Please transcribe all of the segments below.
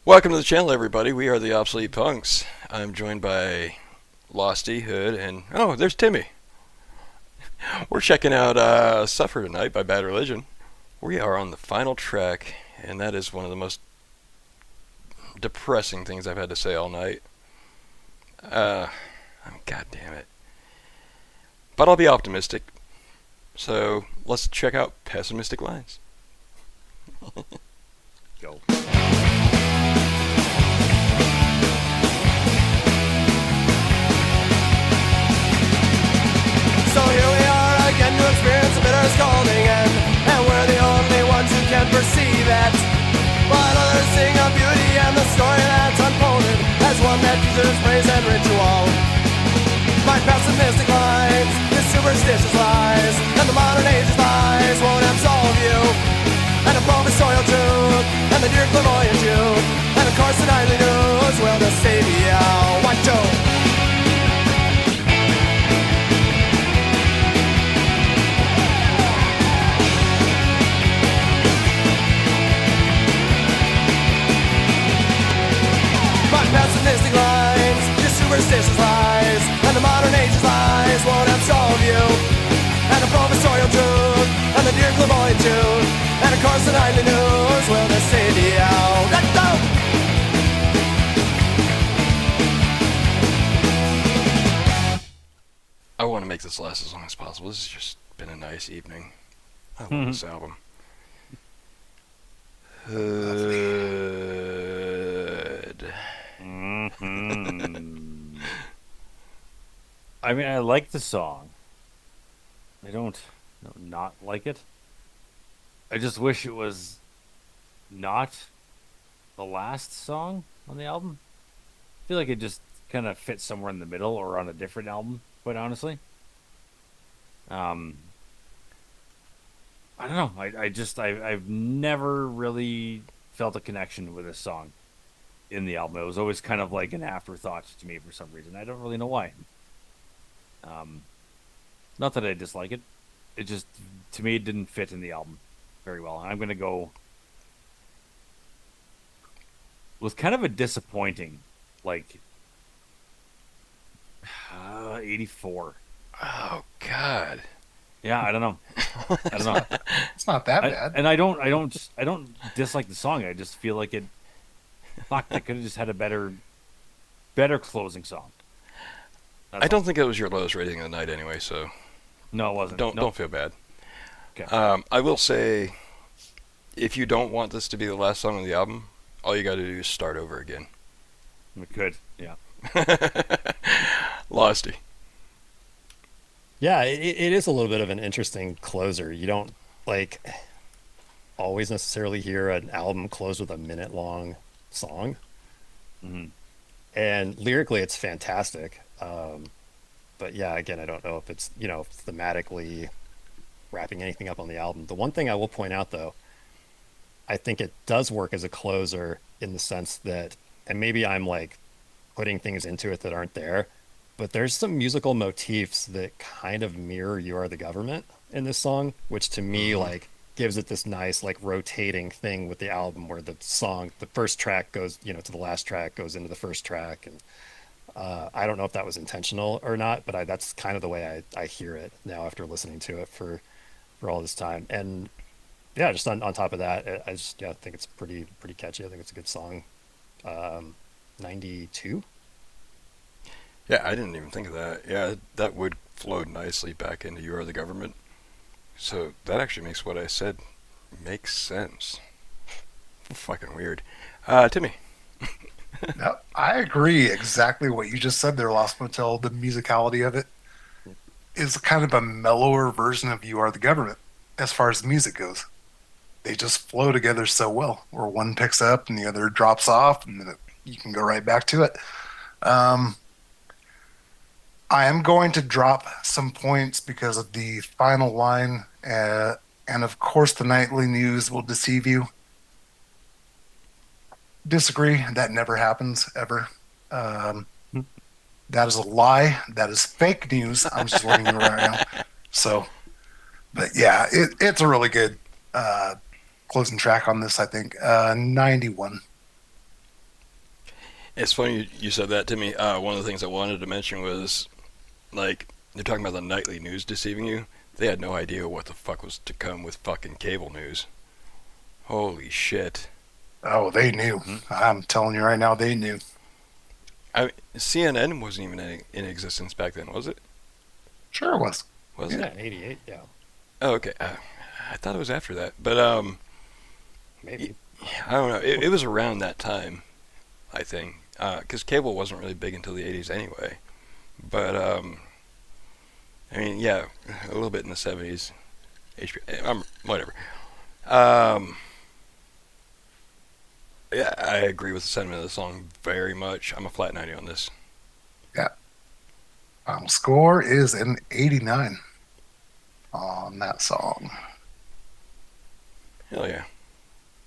Welcome to the channel, everybody. We are the Obsolete Punx. I'm joined by Losty, Hood, and oh, there's Timmy. We're checking out Suffer Tonight by Bad Religion. We are on the final track, and that is one of the most depressing things I've had to say all night. God damn it. But I'll be optimistic. So let's check out Pessimistic Lines. Go. So here we are again to experience a bitter scalding end, and we're the only ones who can perceive it. But others sing of beauty and the story that's unfolded as one that uses praise and ritual. My pessimistic lines, the superstitious lies, and the modern age's lies won't absolve you. And a professorial truth, and the dear clairvoyant Jude, and of course the nightly news will deceive you. What do? Pessimistic lines, your superstitious lies, and the modern age's lies won't absolve you. And a professorial truth, and the dear clairvoyant Jude, and of course the nightly news will deceive you. Let's go! I want to make this last as long as possible. This has just been a nice evening. I love this album. Hood. I mean, I like the song. I don't not like it. I just wish it was not the last song on the album. I feel like it just kind of fits somewhere in the middle or on a different album, quite honestly. I don't know. I've never really felt a connection with this song in the album. It was always kind of like an afterthought to me for some reason. I don't really know why. Not that I dislike it. It just, to me, it didn't fit in the album very well. And I'm going to go with kind of a disappointing, like, 84. Oh, God. Yeah, I don't know. I don't know. It's not that bad. And I don't dislike the song. I just feel like fuck, they could have just had a better closing song. I don't think it was your lowest rating of the night anyway, so No, it wasn't. don't feel bad. Okay. I will say, if you don't want this to be the last song on the album, all you got to do is start over again. We could, yeah. Losty. Yeah, it is a little bit of an interesting closer. You don't always necessarily hear an album close with a minute-long song. Mm-hmm. And lyrically, it's fantastic. But yeah, again, I don't know if it's, thematically wrapping anything up on the album. The one thing I will point out, though, I think it does work as a closer in the sense that, and maybe I'm putting things into it that aren't there, but there's some musical motifs that kind of mirror You Are the Government in this song, which to me, gives it this nice, rotating thing with the album where the first track goes, to the last track, goes into the first track. And I don't know if that was intentional or not, but that's kind of the way I hear it now after listening to it for all this time. And yeah, just on top of that, I think it's pretty catchy. I think it's a good song. 92. Yeah, I didn't even think of that. Yeah, that would flow nicely back into You Are the Government. So that actually makes what I said make sense. Fucking weird. Timmy. No, I agree exactly what you just said there, Lost Motel. The musicality of it is kind of a mellower version of You Are the Government as far as the music goes. They just flow together so well, where one picks up and the other drops off, and then you can go right back to it. I am going to drop some points because of the final line, and of course the nightly news will deceive you. Disagree. That never happens, ever. That is a lie. That is fake news. I'm just letting you know right now. So, but yeah, it's a really good closing track on this, I think. 91. It's funny you said that to me. One of the things I wanted to mention was like they're talking about the nightly news deceiving you. They had no idea what the fuck was to come with fucking cable news. Holy shit! Oh, they knew. Mhm. I'm telling you right now, they knew. CNN wasn't even in existence back then, was it? Sure it was. Was Yeah, it? 88. Yeah, Oh, okay. I thought it was after that, but maybe. I don't know. It was around that time, I think, because cable wasn't really big until the '80s anyway. But I mean, yeah, a little bit in the '70s. HBO, whatever. Um, yeah, I agree with the sentiment of the song very much. I'm a flat 90 on this. Yeah. Final score is an 89 on that song. Is Hell yeah.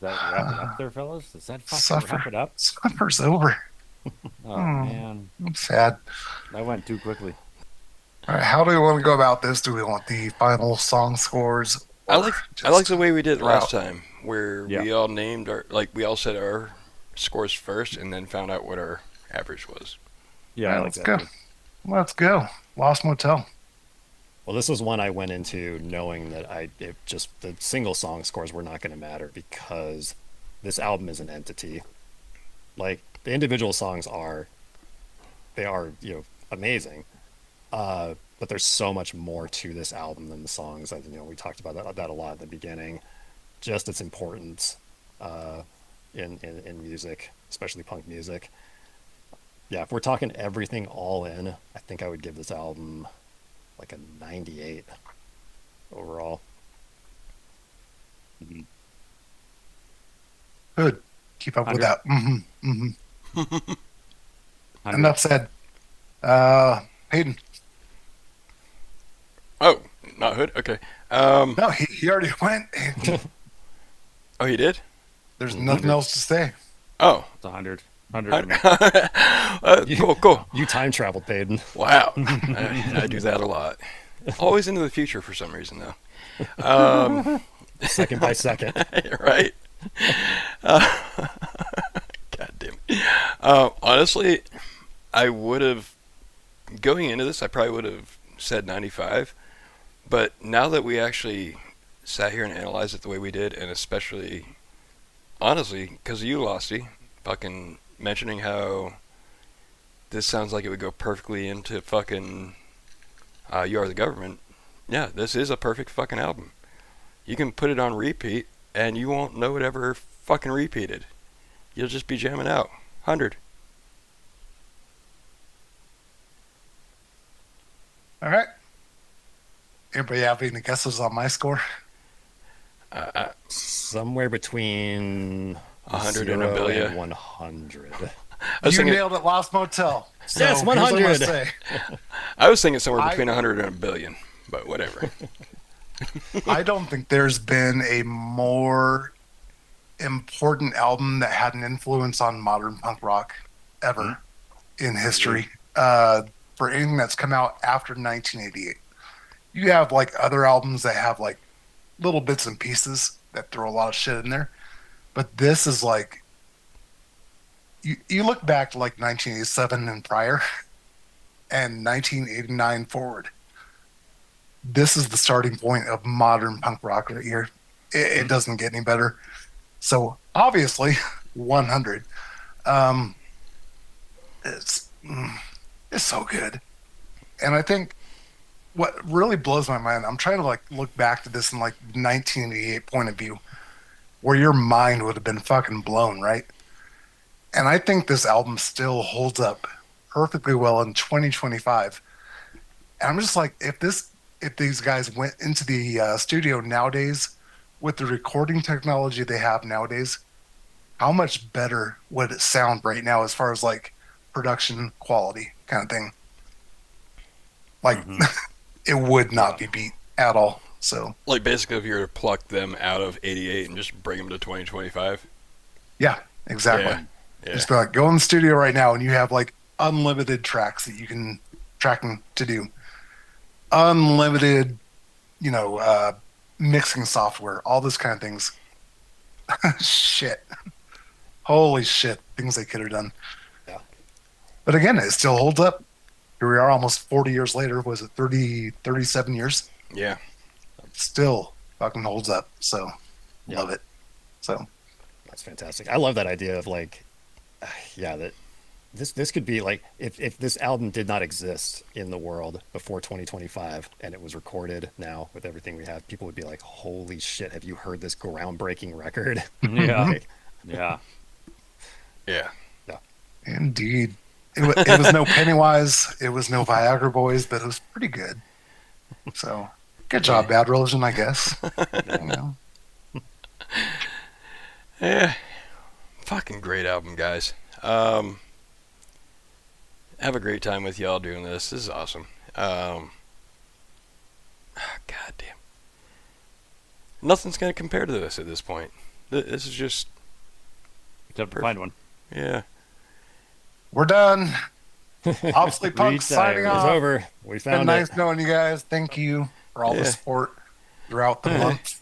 that wrap it up there, fellas? Does that fucking Suffer. wrap it up? Suffer's over. Oh Hmm. man, I'm sad. that went too quickly. All right, how do we want to go about this? Do we want the final song scores? I or like I like just the way we did it throw last out? time, where Yeah. we all named our we all said our scores first, and then found out what our average was. Yeah, All I right, like let's that go. too. Let's go. Lost Motel. Well, this was one I went into knowing that the single song scores were not going to matter because this album is an entity. Like the individual songs are amazing. But there's so much more to this album than the songs. We talked about that a lot at the beginning. Just its importance in music, especially punk music. Yeah, if we're talking everything all in, I think I would give this album like a 98 overall. Mhm. Good. Keep up with 100. that. 100. Enough said. Hayden. Oh, not Hood. Okay. No, he already went. Oh, he did. There's Mhm. nothing else to say. Oh. It's 100. 100 for me. Cool. You time traveled, Payton. Wow. I do that a lot. Always into the future for some reason, though. Um, Second by second. right? God damn it. Honestly, I would have, going into this, I probably would have said 95. But now that we actually sat here and analyzed it the way we did, and especially, honestly, because of you, Losty, fucking mentioning how this sounds like it would go perfectly into fucking You Are the Government. Yeah, this is a perfect fucking album. You can put it on repeat, and you won't know it ever fucking repeated. You'll just be jamming out. 100. All right. Anybody have any guesses on my score? Somewhere between 100 and a 0 billion. and 100. I was You thinking, nailed it, Lost Motel. So Yes, here's what I'm gonna 100. say. I was thinking somewhere I- between 100 and a billion, but whatever. I don't think there's been a more important album that had an influence on modern punk rock ever in history. For anything that's come out after 1988, you have like other albums that have like little bits and pieces that throw a lot of shit in there, but this is like you look back to like 1987 and prior, and 1989 forward. This is the starting point of modern punk rock right here. It doesn't get any better. So obviously, 100. Um, it's it's so good, and I think what really blows my mind. I'm trying to like look back to this in like 1988 point of view, where your mind would have been fucking blown, right? And I think this album still holds up perfectly well in 2025. And I'm just like, if these guys went into the studio nowadays with the recording technology they have nowadays, how much better would it sound right now as far as like production quality kind of thing? Like, it would not be beat at all. So, Like, basically, if you were to pluck them out of 88 and just bring them to 2025. yeah, exactly. Yeah. Just be like, go in the studio right now and you have like unlimited tracks that you can tracking to do. Unlimited, mixing software, all this kind of things. Shit. Holy shit. Things they could have done. Yeah. But again, it still holds up. Here we are almost 40 years later. Was it 30, 37 years? Yeah. Still fucking holds up. So Yeah. love it. So That's fantastic. I love that idea of like, yeah, that this could be like if this album did not exist in the world before 2025 and it was recorded now with everything we have, people would be like, holy shit, have you heard this groundbreaking record? Yeah. Like, Yeah. Yeah. indeed. It was no Pennywise. It was no Viagra Boys, but it was pretty good. So good job, Bad Religion, I guess. You know? Yeah. Fucking great album, guys. Have a great time with y'all doing this. This is awesome. God damn. Nothing's going to compare to this at this point. This is just, Except to find one. yeah. We're done. Obsolete Punx signing Retired. it's off. over. We It's been found nice it. knowing you guys. Thank you for all Yeah. the support throughout the month.